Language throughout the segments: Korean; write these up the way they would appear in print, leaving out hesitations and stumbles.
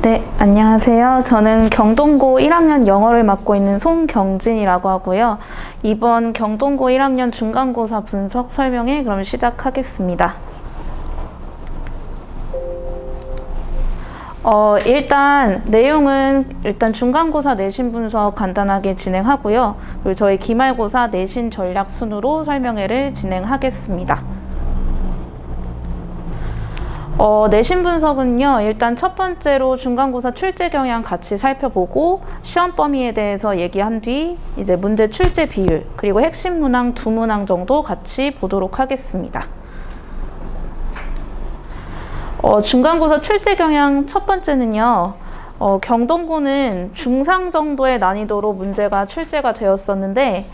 네, 안녕하세요. 저는 경동고 1학년 영어를 맡고 있는 송경진이라고 하고요. 이번 경동고 1학년 중간고사 분석 설명회 그럼 시작하겠습니다. 일단 내용은 중간고사 내신 분석 간단하게 진행하고요. 그리고 저희 기말고사 내신 전략 순으로 설명회를 진행하겠습니다. 내신 분석은요, 일단 첫 번째로 중간고사 출제 경향 같이 살펴보고 시험 범위에 대해서 얘기한 뒤 이제 문제 출제 비율 그리고 핵심 문항 2문항 정도 같이 보도록 하겠습니다. 중간고사 출제 경향 첫 번째는요, 경동고는 중상 정도의 난이도로 문제가 출제가 되었었는데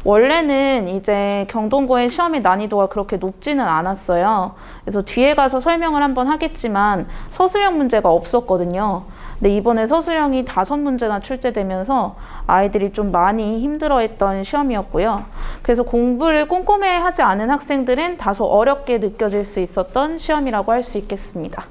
원래는 이제 경동고의 시험의 난이도가 그렇게 높지는 않았어요. 그래서 뒤에 가서 설명을 한번 하겠지만 서술형 문제가 없었거든요. 근데 이번에 서술형이 5문제나 출제되면서 아이들이 좀 많이 힘들어했던 시험이었고요. 그래서 공부를 꼼꼼히 하지 않은 학생들은 다소 어렵게 느껴질 수 있었던 시험이라고 할 수 있겠습니다.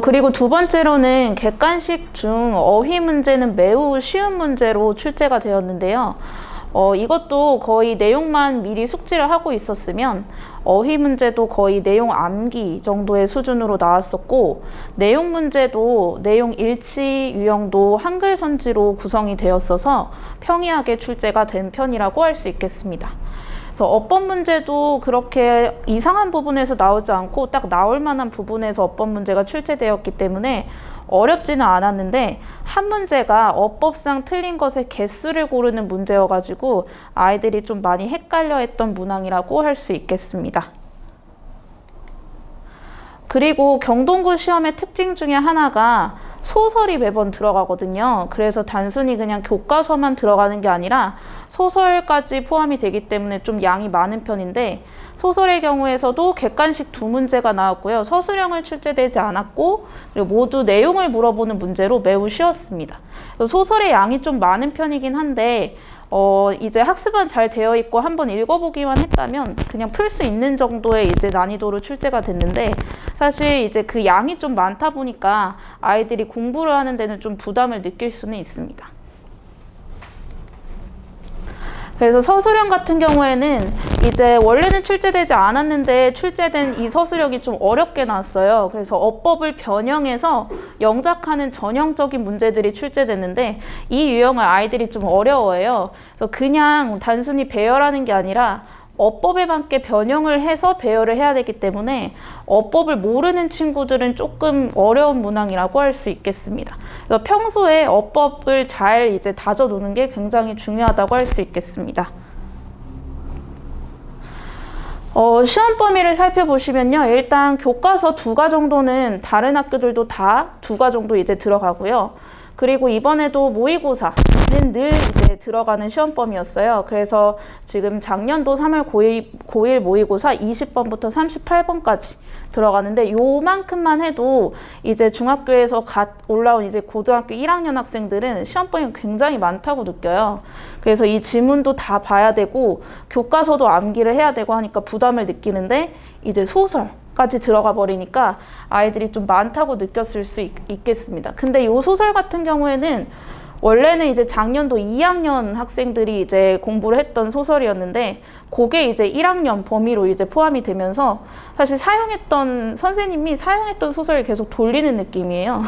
그리고 두 번째로는 객관식 중 어휘 문제는 매우 쉬운 문제로 출제가 되었는데요. 이것도 거의 내용만 미리 숙지를 하고 있었으면 어휘 문제도 거의 내용 암기 정도의 수준으로 나왔었고 내용 문제도 내용 일치 유형도 한글 선지로 구성이 되었어서 평이하게 출제가 된 편이라고 할 수 있겠습니다. 그래서 어법 문제도 그렇게 이상한 부분에서 나오지 않고 딱 나올 만한 부분에서 어법 문제가 출제되었기 때문에 어렵지는 않았는데 한 문제가 어법상 틀린 것의 개수를 고르는 문제여가지고 아이들이 좀 많이 헷갈려했던 문항이라고 할 수 있겠습니다. 그리고 경동고 시험의 특징 중에 하나가 소설이 매번 들어가거든요. 그래서 단순히 그냥 교과서만 들어가는 게 아니라 소설까지 포함이 되기 때문에 좀 양이 많은 편인데 소설의 경우에서도 객관식 2문제가 나왔고요. 서술형을 출제되지 않았고 그리고 모두 내용을 물어보는 문제로 매우 쉬웠습니다. 소설의 양이 좀 많은 편이긴 한데 이제 학습은 잘 되어 있고 한번 읽어보기만 했다면 그냥 풀 수 있는 정도의 이제 난이도로 출제가 됐는데 사실 이제 그 양이 좀 많다 보니까 아이들이 공부를 하는 데는 좀 부담을 느낄 수는 있습니다. 그래서 서술형 같은 경우에는 이제 원래는 출제되지 않았는데 출제된 이 서술형이 좀 어렵게 나왔어요. 그래서 어법을 변형해서 영작하는 전형적인 문제들이 출제됐는데 이 유형을 아이들이 좀 어려워해요. 그래서 그냥 단순히 배열하는 게 아니라 어법에 맞게 변형을 해서 배열을 해야 되기 때문에 어법을 모르는 친구들은 조금 어려운 문항이라고 할 수 있겠습니다. 그래서 평소에 어법을 잘 이제 다져두는 게 굉장히 중요하다고 할 수 있겠습니다. 시험 범위를 살펴보시면요. 일단 교과서 2과 정도는 다른 학교들도 다 2과 정도 이제 들어가고요. 그리고 이번에도 모의고사는 늘 이제 들어가는 시험 범위였어요. 그래서 지금 작년도 3월 9일 모의고사 20번부터 38번까지 들어가는데 요만큼만 해도 이제 중학교에서 갓 올라온 이제 고등학교 1학년 학생들은 시험 범위가 굉장히 많다고 느껴요. 그래서 이 지문도 다 봐야 되고 교과서도 암기를 해야 되고 하니까 부담을 느끼는데 이제 소설까지 들어가 버리니까 아이들이 좀 많다고 느꼈을 수 있겠습니다. 근데 이 소설 같은 경우에는 원래는 이제 작년도 2학년 학생들이 이제 공부를 했던 소설이었는데 그게 이제 1학년 범위로 이제 포함이 되면서 사실 선생님이 사용했던 소설을 계속 돌리는 느낌이에요.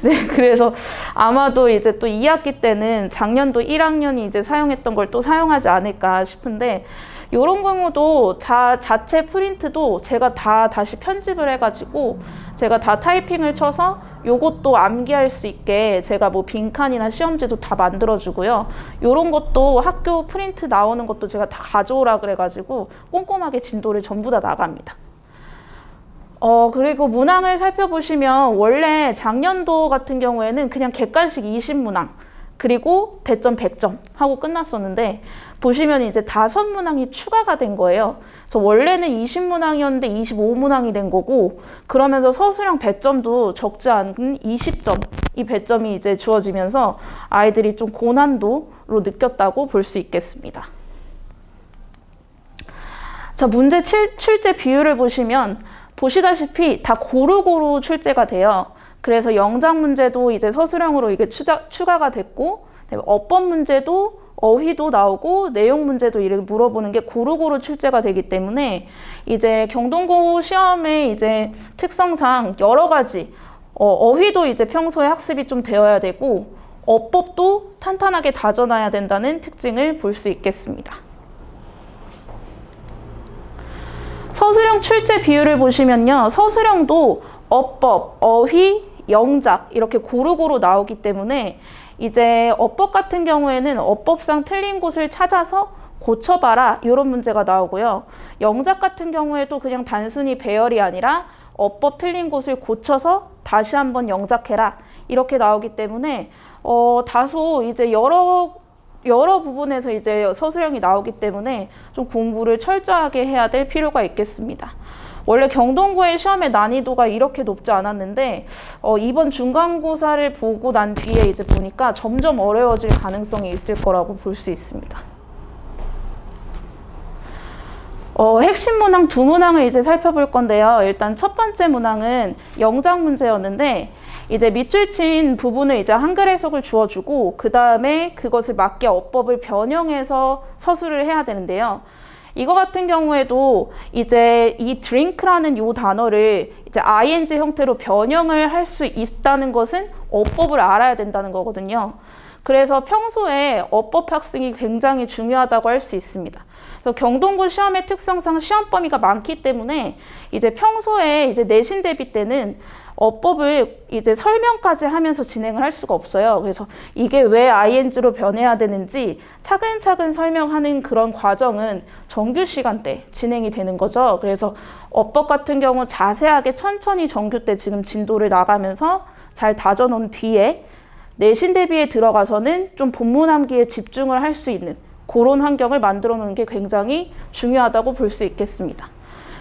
네, 그래서 아마도 이제 또 2학기 때는 작년도 1학년이 이제 사용했던 걸 또 사용하지 않을까 싶은데 이런 경우도 자체 프린트도 제가 다시 편집을 해가지고 제가 다 타이핑을 쳐서 요것도 암기할 수 있게 제가 뭐 빈칸이나 시험지도 다 만들어주고요. 요런 것도 학교 프린트 나오는 것도 제가 다 가져오라 그래가지고 꼼꼼하게 진도를 전부 다 나갑니다. 그리고 문항을 살펴보시면 원래 작년도 같은 경우에는 그냥 객관식 20문항 그리고 배점 100점 하고 끝났었는데 보시면 이제 5문항이 추가가 된 거예요. 그래서 원래는 20문항이었는데 25문항이 된 거고 그러면서 서술형 배점도 적지 않은 20점 이 배점이 이제 주어지면서 아이들이 좀 고난도로 느꼈다고 볼 수 있겠습니다. 자, 문제 출제 비율을 보시면 보시다시피 다 고루고루 출제가 돼요. 그래서 영작 문제도 이제 서술형으로 이게 추가가 됐고, 어법 문제도 어휘도 나오고 내용 문제도 이렇게 물어보는 게 고루고루 출제가 되기 때문에 이제 경동고 시험의 이제 특성상 여러 가지 어휘도 이제 평소에 학습이 좀 되어야 되고 어법도 탄탄하게 다져놔야 된다는 특징을 볼 수 있겠습니다. 서술형 출제 비율을 보시면요. 서술형도 어법, 어휘, 영작 이렇게 고루고루 나오기 때문에 이제 어법 같은 경우에는 어법상 틀린 곳을 찾아서 고쳐봐라 이런 문제가 나오고요. 영작 같은 경우에도 그냥 단순히 배열이 아니라 어법 틀린 곳을 고쳐서 다시 한번 영작해라 이렇게 나오기 때문에 다소 이제 여러 부분에서 이제 서술형이 나오기 때문에 좀 공부를 철저하게 해야 될 필요가 있겠습니다. 원래 경동고의 시험의 난이도가 이렇게 높지 않았는데 이번 중간고사를 보고 난 뒤에 이제 보니까 점점 어려워질 가능성이 있을 거라고 볼 수 있습니다. 핵심 문항 두 문항을 이제 살펴볼 건데요. 일단 첫 번째 문항은 영작 문제였는데 이제 밑줄 친 부분을 이제 한글 해석을 주어주고 그 다음에 그것을 맞게 어법을 변형해서 서술을 해야 되는데요. 이거 같은 경우에도 이제 이 drink라는 요 단어를 이제 ing 형태로 변형을 할 수 있다는 것은 어법을 알아야 된다는 거거든요. 그래서 평소에 어법 학습이 굉장히 중요하다고 할 수 있습니다. 그래서 경동고 시험의 특성상 시험 범위가 많기 때문에 이제 평소에 이제 내신 대비 때는 어법을 이제 설명까지 하면서 진행을 할 수가 없어요. 그래서 이게 왜 ing로 변해야 되는지 차근차근 설명하는 그런 과정은 정규 시간 때 진행이 되는 거죠. 그래서 어법 같은 경우 자세하게 천천히 정규 때 지금 진도를 나가면서 잘 다져놓은 뒤에 내신 대비에 들어가서는 좀 본문 암기에 집중을 할 수 있는 그런 환경을 만들어 놓는 게 굉장히 중요하다고 볼 수 있겠습니다.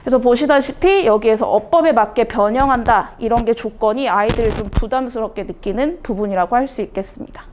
그래서 보시다시피 여기에서 어법에 맞게 변형한다 이런 게 조건이 아이들을 좀 부담스럽게 느끼는 부분이라고 할 수 있겠습니다.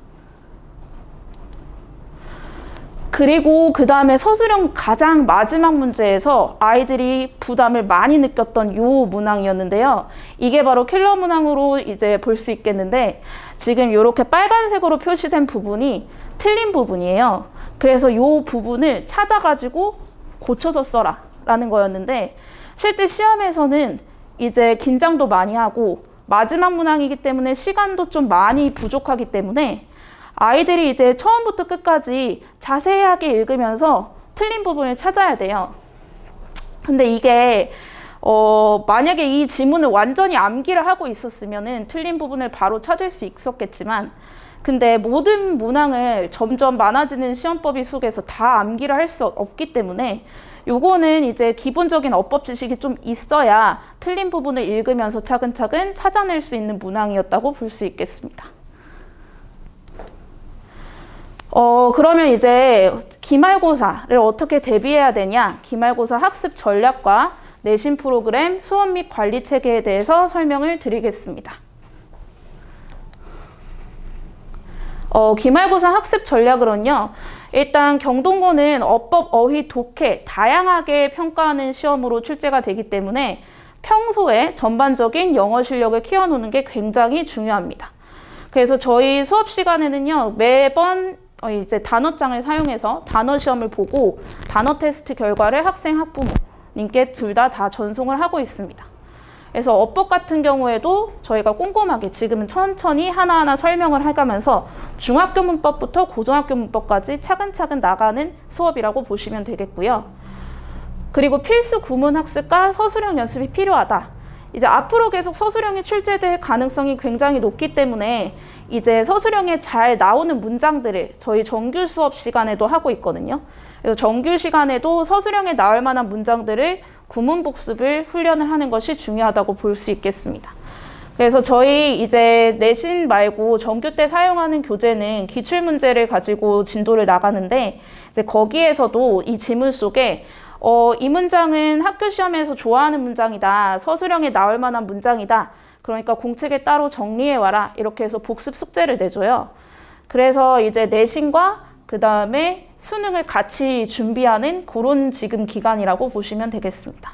그리고 그 다음에 서술형 가장 마지막 문제에서 아이들이 부담을 많이 느꼈던 요 문항이었는데요. 이게 바로 킬러 문항으로 이제 볼 수 있겠는데 지금 이렇게 빨간색으로 표시된 부분이 틀린 부분이에요. 그래서 요 부분을 찾아가지고 고쳐서 써라 라는 거였는데 실제 시험에서는 이제 긴장도 많이 하고 마지막 문항이기 때문에 시간도 좀 많이 부족하기 때문에 아이들이 이제 처음부터 끝까지 자세하게 읽으면서 틀린 부분을 찾아야 돼요. 근데 이게 만약에 이 지문을 완전히 암기를 하고 있었으면은 틀린 부분을 바로 찾을 수 있었겠지만 근데 모든 문항을 점점 많아지는 시험법이 속에서 다 암기를 할 수 없기 때문에 요거는 이제 기본적인 어법 지식이 좀 있어야 틀린 부분을 읽으면서 차근차근 찾아낼 수 있는 문항이었다고 볼 수 있겠습니다. 그러면 이제 기말고사를 어떻게 대비해야 되냐? 기말고사 학습 전략과 내신 프로그램, 수업 및 관리 체계에 대해서 설명을 드리겠습니다. 기말고사 학습 전략으로는요. 일단 경동고는 어법, 어휘, 독해 다양하게 평가하는 시험으로 출제가 되기 때문에 평소에 전반적인 영어 실력을 키워놓는 게 굉장히 중요합니다. 그래서 저희 수업 시간에는요. 매번 이제 단어장을 사용해서 단어 시험을 보고 단어 테스트 결과를 학생, 학부모님께 둘 다 전송을 하고 있습니다. 그래서 어법 같은 경우에도 저희가 꼼꼼하게 지금은 천천히 하나하나 설명을 해가면서 중학교 문법부터 고등학교 문법까지 차근차근 나가는 수업이라고 보시면 되겠고요. 그리고 필수 구문 학습과 서술형 연습이 필요하다. 이제 앞으로 계속 서술형이 출제될 가능성이 굉장히 높기 때문에 이제 서술형에 잘 나오는 문장들을 저희 정규 수업 시간에도 하고 있거든요. 그래서 정규 시간에도 서술형에 나올 만한 문장들을 구문 복습을 훈련을 하는 것이 중요하다고 볼 수 있겠습니다. 그래서 저희 이제 내신 말고 정규 때 사용하는 교재는 기출문제를 가지고 진도를 나가는데 이제 거기에서도 이 지문 속에 이 문장은 학교 시험에서 좋아하는 문장이다. 서술형에 나올 만한 문장이다. 그러니까 공책에 따로 정리해와라. 이렇게 해서 복습 숙제를 내줘요. 그래서 이제 내신과 그 다음에 수능을 같이 준비하는 그런 지금 기간이라고 보시면 되겠습니다.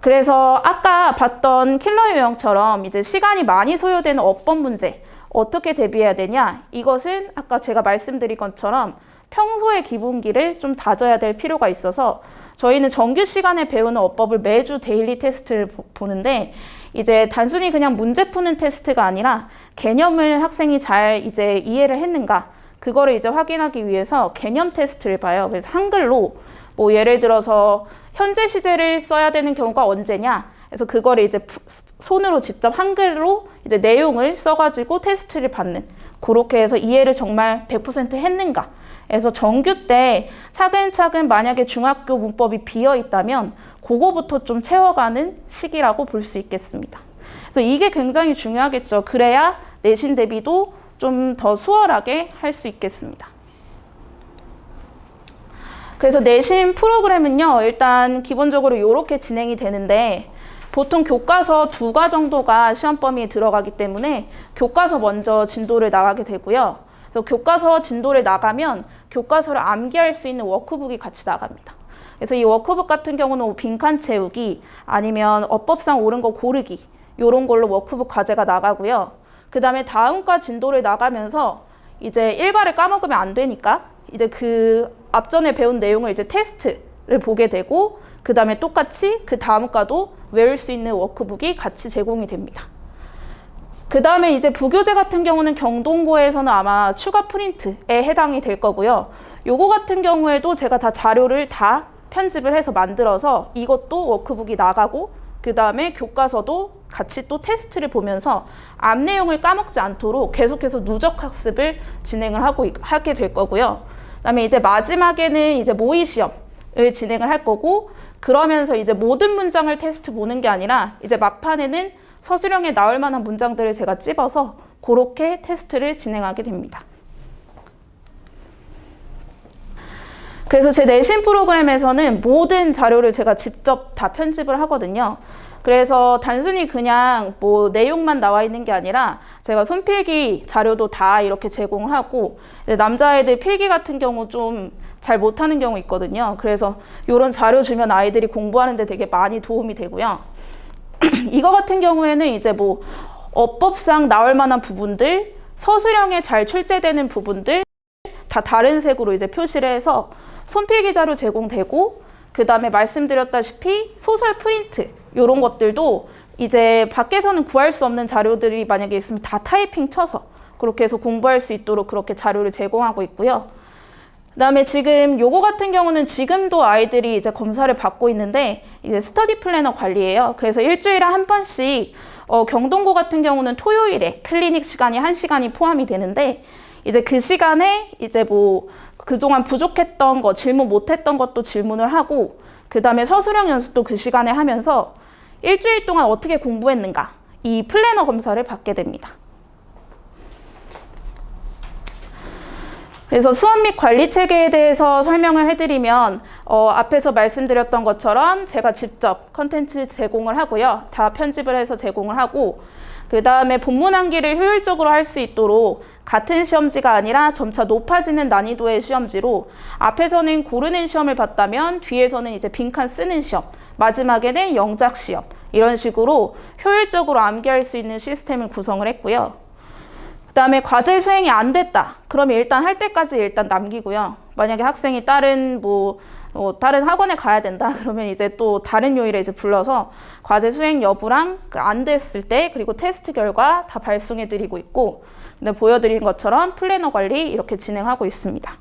그래서 아까 봤던 킬러 유형처럼 이제 시간이 많이 소요되는 어법 문제 어떻게 대비해야 되냐? 이것은 아까 제가 말씀드린 것처럼 평소의 기본기를 좀 다져야 될 필요가 있어서 저희는 정규 시간에 배우는 어법을 매주 데일리 테스트를 보는데 이제 단순히 그냥 문제 푸는 테스트가 아니라 개념을 학생이 잘 이제 이해를 했는가 그거를 이제 확인하기 위해서 개념 테스트를 봐요. 그래서 한글로 뭐 예를 들어서 현재 시제를 써야 되는 경우가 언제냐? 그래서 그거를 이제 손으로 직접 한글로 이제 내용을 써가지고 테스트를 받는 그렇게 해서 이해를 정말 100% 했는가? 그래서 정규 때 차근차근 만약에 중학교 문법이 비어 있다면 그거부터 좀 채워가는 시기라고 볼 수 있겠습니다. 그래서 이게 굉장히 중요하겠죠. 그래야 내신 대비도 좀 더 수월하게 할 수 있겠습니다. 그래서 내신 프로그램은요, 일단 기본적으로 이렇게 진행이 되는데 보통 교과서 2과 정도가 시험 범위에 들어가기 때문에 교과서 먼저 진도를 나가게 되고요. 그래서 교과서 진도를 나가면 교과서를 암기할 수 있는 워크북이 같이 나갑니다. 그래서 이 워크북 같은 경우는 빈칸 채우기 아니면 어법상 옳은 거 고르기 이런 걸로 워크북 과제가 나가고요. 그 다음에 다음과 진도를 나가면서 이제 1과를 까먹으면 안 되니까 이제 그 앞전에 배운 내용을 이제 테스트를 보게 되고 그 다음에 똑같이 그 다음 과도 외울 수 있는 워크북이 같이 제공이 됩니다. 그 다음에 이제 부교재 같은 경우는 경동고에서는 아마 추가 프린트에 해당이 될 거고요. 요거 같은 경우에도 제가 다 자료를 다 편집을 해서 만들어서 이것도 워크북이 나가고 그 다음에 교과서도 같이 또 테스트를 보면서 앞 내용을 까먹지 않도록 계속해서 누적 학습을 진행을 하게 될 거고요. 그 다음에 이제 마지막에는 이제 모의 시험을 진행을 할 거고 그러면서 이제 모든 문장을 테스트 보는 게 아니라 이제 막판에는 서술형에 나올 만한 문장들을 제가 찝어서 그렇게 테스트를 진행하게 됩니다. 그래서 제 내신 프로그램에서는 모든 자료를 제가 직접 다 편집을 하거든요. 그래서 단순히 그냥 뭐 내용만 나와 있는 게 아니라 제가 손필기 자료도 다 이렇게 제공하고 남자애들 필기 같은 경우 좀 잘 못하는 경우 있거든요. 그래서 이런 자료 주면 아이들이 공부하는 데 되게 많이 도움이 되고요. 이거 같은 경우에는 이제 뭐 어법상 나올 만한 부분들, 서술형에 잘 출제되는 부분들 다 다른 색으로 이제 표시를 해서 손필기 자료 제공되고 그 다음에 말씀드렸다시피 소설 프린트 이런 것들도 이제 밖에서는 구할 수 없는 자료들이 만약에 있으면 다 타이핑 쳐서 그렇게 해서 공부할 수 있도록 그렇게 자료를 제공하고 있고요. 그 다음에 지금 요거 같은 경우는 지금도 아이들이 이제 검사를 받고 있는데 이제 스터디 플래너 관리예요. 그래서 일주일에 한 번씩 경동고 같은 경우는 토요일에 클리닉 시간이 1시간이 포함이 되는데 이제 그 시간에 이제 뭐 그동안 부족했던 거, 질문 못했던 것도 질문을 하고 그 다음에 서술형 연습도 그 시간에 하면서 일주일 동안 어떻게 공부했는가 이 플래너 검사를 받게 됩니다. 그래서 수업 및 관리 체계에 대해서 설명을 해드리면 앞에서 말씀드렸던 것처럼 제가 직접 컨텐츠 제공을 하고요. 다 편집을 해서 제공을 하고 그 다음에 본문 암기를 효율적으로 할 수 있도록 같은 시험지가 아니라 점차 높아지는 난이도의 시험지로 앞에서는 고르는 시험을 봤다면 뒤에서는 이제 빈칸 쓰는 시험, 마지막에는 영작 시험 이런 식으로 효율적으로 암기할 수 있는 시스템을 구성을 했고요. 그 다음에 과제 수행이 안 됐다. 그러면 일단 할 때까지 일단 남기고요. 만약에 학생이 다른 학원에 가야 된다. 그러면 이제 또 다른 요일에 이제 불러서 과제 수행 여부랑 안 됐을 때 그리고 테스트 결과 다 발송해 드리고 있고 근데 보여드린 것처럼 플래너 관리 이렇게 진행하고 있습니다.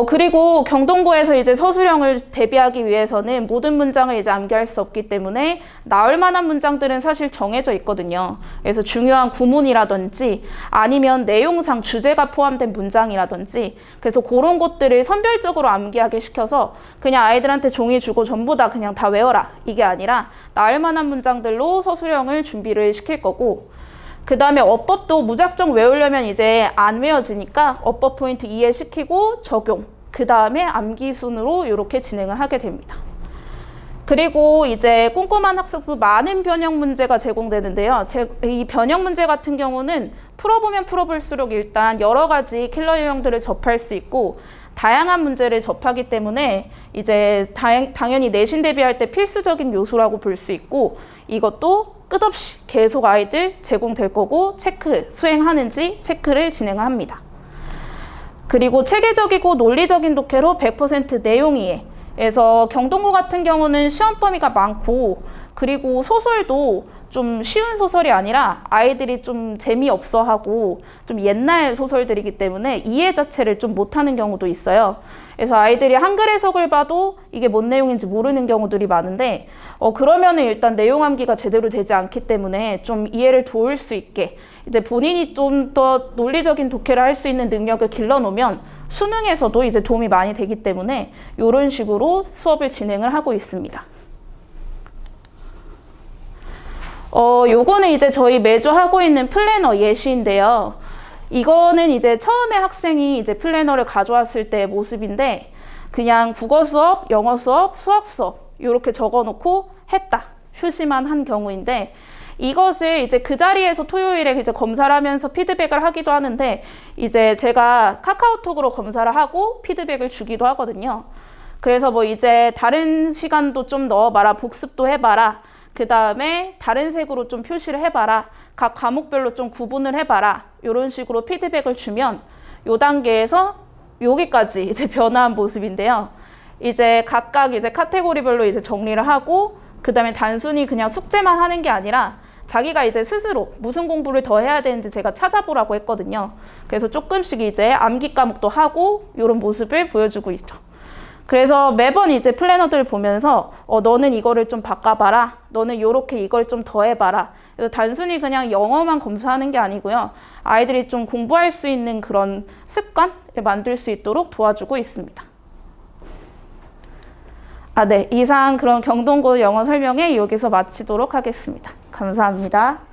그리고 경동고에서 이제 서술형을 대비하기 위해서는 모든 문장을 이제 암기할 수 없기 때문에 나올 만한 문장들은 사실 정해져 있거든요. 그래서 중요한 구문이라든지 아니면 내용상 주제가 포함된 문장이라든지 그래서 그런 것들을 선별적으로 암기하게 시켜서 그냥 아이들한테 종이 주고 전부 다 그냥 다 외워라 이게 아니라 나올 만한 문장들로 서술형을 준비를 시킬 거고 그 다음에 어법도 무작정 외우려면 이제 안 외워지니까 어법 포인트 이해시키고 적용, 그 다음에 암기 순으로 이렇게 진행을 하게 됩니다. 그리고 이제 꼼꼼한 학습 후 많은 변형 문제가 제공되는데요. 이 변형 문제 같은 경우는 풀어보면 풀어볼수록 일단 여러 가지 킬러 유형들을 접할 수 있고 다양한 문제를 접하기 때문에 이제 당연히 내신 대비할 때 필수적인 요소라고 볼 수 있고, 이것도 끝없이 계속 아이들 제공될 거고 수행하는지 체크를 진행합니다. 그리고 체계적이고 논리적인 독해로 100% 내용 이해. 그래서 경동고 같은 경우는 시험 범위가 많고, 그리고 소설도 좀 쉬운 소설이 아니라 아이들이 좀 재미없어 하고 좀 옛날 소설들이기 때문에 이해 자체를 좀 못하는 경우도 있어요. 그래서 아이들이 한글 해석을 봐도 이게 뭔 내용인지 모르는 경우들이 많은데, 그러면은 일단 내용 암기가 제대로 되지 않기 때문에 좀 이해를 도울 수 있게 이제 본인이 좀 더 논리적인 독해를 할 수 있는 능력을 길러놓으면 수능에서도 이제 도움이 많이 되기 때문에 이런 식으로 수업을 진행을 하고 있습니다. 요거는 이제 저희 매주 하고 있는 플래너 예시인데요. 이거는 이제 처음에 학생이 이제 플래너를 가져왔을 때의 모습인데, 그냥 국어 수업, 영어 수업, 수학 수업 이렇게 적어놓고 했다, 표시만 한 경우인데, 이것을 이제 그 자리에서 토요일에 이제 검사를 하면서 피드백을 하기도 하는데, 이제 제가 카카오톡으로 검사를 하고 피드백을 주기도 하거든요. 그래서 뭐 이제 다른 시간도 좀 넣어봐라, 복습도 해봐라, 그 다음에 다른 색으로 좀 표시를 해봐라, 각 과목별로 좀 구분을 해봐라, 이런 식으로 피드백을 주면 요 단계에서 여기까지 이제 변화한 모습인데요. 이제 각각 이제 카테고리별로 이제 정리를 하고, 그 다음에 단순히 그냥 숙제만 하는 게 아니라 자기가 이제 스스로 무슨 공부를 더 해야 되는지 제가 찾아보라고 했거든요. 그래서 조금씩 이제 암기 과목도 하고 이런 모습을 보여주고 있죠. 그래서 매번 이제 플래너들 보면서 너는 이거를 좀 바꿔봐라, 너는 요렇게 이걸 좀 더 해봐라. 그래서 단순히 그냥 영어만 검사하는 게 아니고요, 아이들이 좀 공부할 수 있는 그런 습관을 만들 수 있도록 도와주고 있습니다. 네, 이상 그럼 경동고 영어 설명회 여기서 마치도록 하겠습니다. 감사합니다.